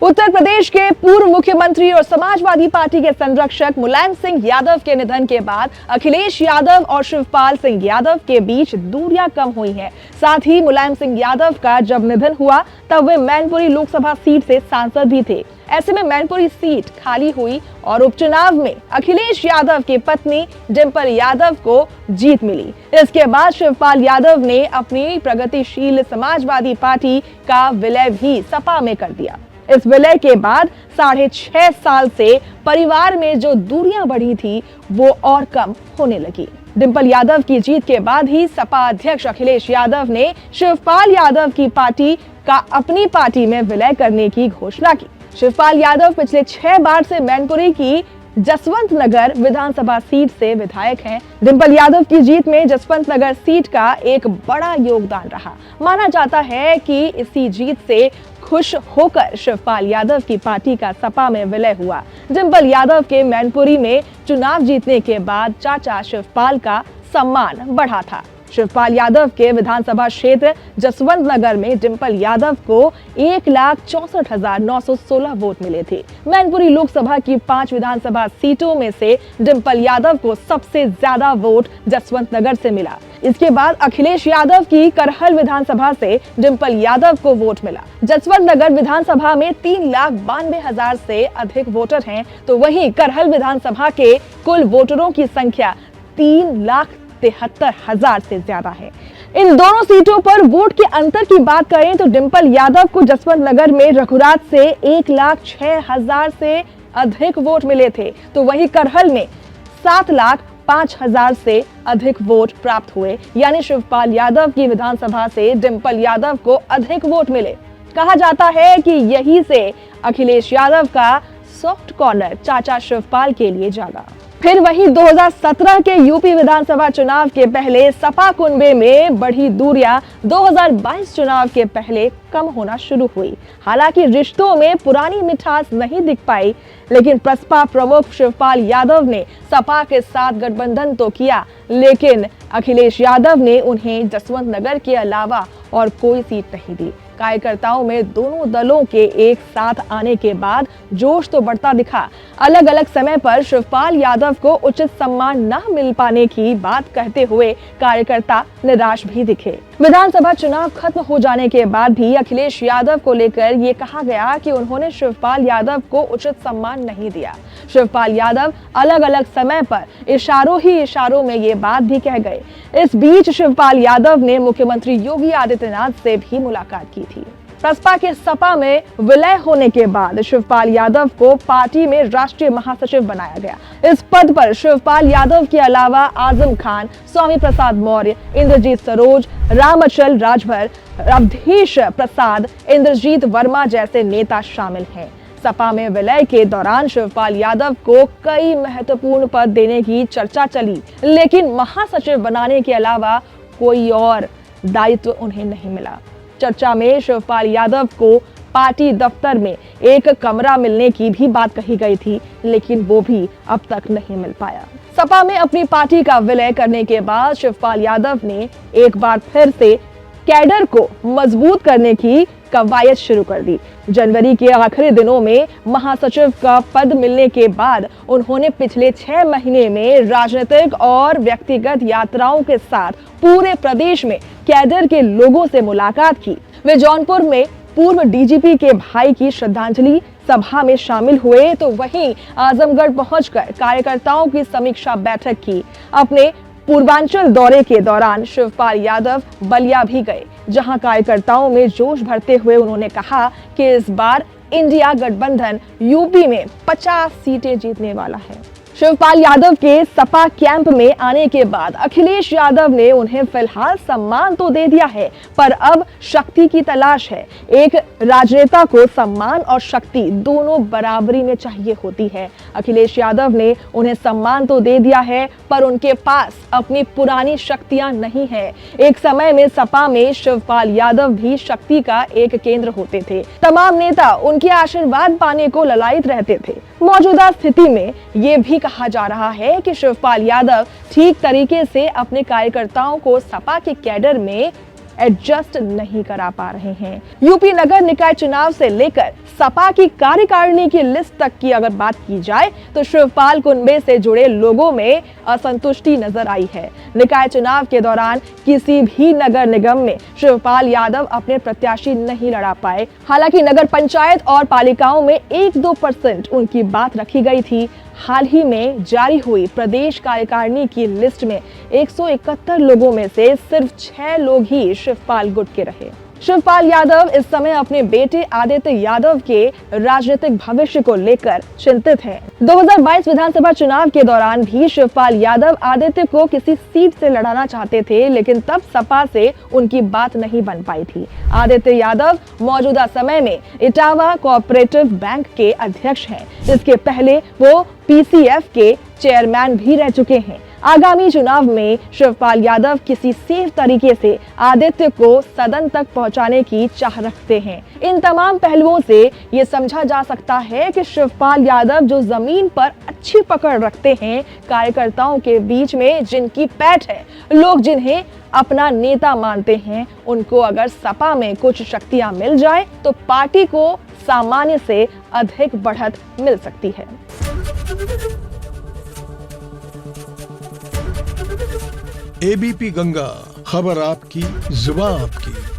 उत्तर प्रदेश के पूर्व मुख्यमंत्री और समाजवादी पार्टी के संरक्षक मुलायम सिंह यादव के निधन के बाद अखिलेश यादव और शिवपाल सिंह यादव के बीच दूरियां कम हुई हैं। साथ ही मुलायम सिंह यादव का जब निधन हुआ तब वे मैनपुरी लोकसभा सीट से सांसद भी थे। ऐसे में मैनपुरी सीट खाली हुई और उपचुनाव में अखिलेश यादव की पत्नी डिंपल यादव को जीत मिली। इसके बाद शिवपाल यादव ने अपनी प्रगतिशील समाजवादी पार्टी का विलय भी सपा में कर दिया। इस विलय के बाद 6.5 साल से परिवार में जो दूरियां बढ़ी थी वो और कम होने लगी। डिंपल यादव की जीत के बाद ही सपा अध्यक्ष अखिलेश यादव ने शिवपाल यादव की पार्टी का अपनी पार्टी में विलय करने की घोषणा की। शिवपाल यादव पिछले 6 बार से मैनपुरी की जसवंत नगर विधानसभा सीट से विधायक हैं। डिंपल यादव की जीत में जसवंत नगर सीट का एक बड़ा योगदान रहा। माना जाता है कि इसी जीत से खुश होकर शिवपाल यादव की पार्टी का सपा में विलय हुआ। डिंपल यादव के मैनपुरी में चुनाव जीतने के बाद चाचा शिवपाल का सम्मान बढ़ा था। शिवपाल यादव के विधानसभा क्षेत्र जसवंत नगर में डिंपल यादव को 1,64,916 वोट मिले थे। मैनपुरी लोकसभा की 5 विधानसभा सीटों में से डिंपल यादव को सबसे ज्यादा वोट जसवंत नगर से मिला। इसके बाद अखिलेश यादव की करहल विधानसभा से डिंपल यादव को वोट मिला। जसवंत नगर विधानसभा में 3,92,000 से अधिक वोटर हैं, तो वहीं करहल विधानसभा के कुल वोटरों की संख्या 3,73,000 से ज्यादा है। इन दोनों सीटों पर वोट के अंतर की बात करें तो डिंपल यादव को जसवंत नगर में रघुराज से 1,06,000 से अधिक वोट मिले थे, तो वहीं करहल में 7,05,000 से अधिक वोट प्राप्त हुए। यानी शिवपाल यादव की विधानसभा से डिंपल यादव को अधिक वोट मिले। कहा जाता है कि यही से अखिलेश यादव का सॉफ्ट कॉर्नर चाचा शिवपाल के लिए जागा। फिर वही 2017 के यूपी विधानसभा चुनाव के पहले सपा कुनबे में बढ़ी दूरियां 2022 चुनाव के पहले कम होना शुरू हुई। हालांकि रिश्तों में पुरानी मिठास नहीं दिख पाई, लेकिन प्रसपा प्रमुख शिवपाल यादव ने सपा के साथ गठबंधन तो किया, लेकिन अखिलेश यादव ने उन्हें जसवंत नगर के अलावा और कोई सीट नहीं दी। कार्यकर्ताओं में दोनों दलों के एक साथ आने के बाद जोश तो बढ़ता दिखा। अलग अलग समय पर शिवपाल यादव को उचित सम्मान न मिल पाने की बात कहते हुए कार्यकर्ता निराश भी दिखे। विधानसभा चुनाव खत्म हो जाने के बाद भी अखिलेश यादव को लेकर ये कहा गया कि उन्होंने शिवपाल यादव को उचित सम्मान नहीं दिया। शिवपाल यादव अलग अलग समय पर इशारों में ये बात भी कह गए। इस बीच शिवपाल यादव ने मुख्यमंत्री योगी आदित्यनाथ से भी मुलाकात की थी। प्रसपा के सपा में विलय होने के बाद शिवपाल यादव को पार्टी में राष्ट्रीय महासचिव बनाया गया। इस पद पर शिवपाल यादव के अलावा आजम खान, स्वामी प्रसाद मौर्य, इंद्रजीत सरोज, रामअचल राजभर, अवधेश प्रसाद, इंद्रजीत वर्मा जैसे नेता शामिल हैं। सपा में विलय के दौरान शिवपाल यादव को कई महत्वपूर्ण पद देने की चर्चा चली, लेकिन महासचिव बनाने के अलावा कोई और दायित्व उन्हें नहीं मिला। चर्चा में शिवपाल यादव को पार्टी दफ्तर में एक कमरा मिलने की भी बात कही गई थी, लेकिन वो भी अब तक नहीं मिल पाया। सपा में अपनी पार्टी का विलय करने के बाद शिवपाल यादव ने एक बार फिर से कैडर को मजबूत करने की कवायद शुरू कर दी। जनवरी के आखिरी दिनों में महासचिव का पद मिलने के बाद उन्होंने पिछले 6 महीने में राजनीतिक और व्यक्तिगत यात्राओं के साथ पूरे प्रदेश में कैडर के लोगों से मुलाकात की। वे जौनपुर में पूर्व डीजीपी के भाई की श्रद्धांजलि सभा में शामिल हुए, तो वहीं आजमगढ़ पहुंचकर कार्यकर्ताओं की समीक्षा बैठक की। अपने पूर्वांचल दौरे के दौरान शिवपाल यादव बलिया भी गए, जहां कार्यकर्ताओं में जोश भरते हुए उन्होंने कहा कि इस बार इंडिया गठबंधन यूपी में 50 सीटें जीतने वाला है। शिवपाल यादव के सपा कैंप में आने के बाद अखिलेश यादव ने उन्हें फिलहाल सम्मान तो दे दिया है, पर अब शक्ति की तलाश है। एक राजनेता को सम्मान और शक्ति दोनों बराबरी में चाहिए होती है। अखिलेश यादव ने उन्हें सम्मान तो दे दिया है, पर उनके पास अपनी पुरानी शक्तियां नहीं है। एक समय में सपा में शिवपाल यादव भी शक्ति का एक केंद्र होते थे। तमाम नेता उनके आशीर्वाद पाने को ललायित रहते थे। मौजूदा स्थिति में ये भी कहा जा रहा है कि शिवपाल यादव ठीक तरीके से अपने कार्यकर्ताओं को सपा के कैडर में एडजस्ट नहीं करा पा रहे हैं। यूपी नगर निकाय चुनाव से लेकर सपा की कार्यकारिणी की लिस्ट तक की अगर बात की जाए तो शिवपाल कुनबे से जुड़े लोगों में असंतुष्टि नजर आई है। निकाय चुनाव के दौरान किसी भी नगर निगम में शिवपाल यादव अपने प्रत्याशी नहीं लड़ा पाए। हालांकि नगर पंचायत और पालिकाओं में 1-2% उनकी बात रखी गई थी। हाल ही में जारी हुई प्रदेश कार्यकारिणी की लिस्ट में 171 लोगों में से सिर्फ 6 लोग ही शिवपाल गुट के रहे। शिवपाल यादव इस समय अपने बेटे आदित्य यादव के राजनीतिक भविष्य को लेकर चिंतित हैं। 2022 विधानसभा चुनाव के दौरान भी शिवपाल यादव आदित्य को किसी सीट से लड़ाना चाहते थे, लेकिन तब सपा से उनकी बात नहीं बन पाई थी। आदित्य यादव मौजूदा समय में इटावा कोऑपरेटिव बैंक के अध्यक्ष हैं। इसके पहले वो पीसीएफ के चेयरमैन भी रह चुके हैं। आगामी चुनाव में शिवपाल यादव किसी सेफ तरीके से आदित्य को सदन तक पहुंचाने की चाह रखते हैं। इन तमाम पहलुओं से ये समझा जा सकता है कि शिवपाल यादव जो जमीन पर अच्छी पकड़ रखते हैं, कार्यकर्ताओं के बीच में जिनकी पैठ है, लोग जिन्हें अपना नेता मानते हैं, उनको अगर सपा में कुछ शक्तियां मिल जाए तो पार्टी को सामान्य से अधिक बढ़त मिल सकती है। एबीपी गंगा, खबर आपकी, जुबान आपकी।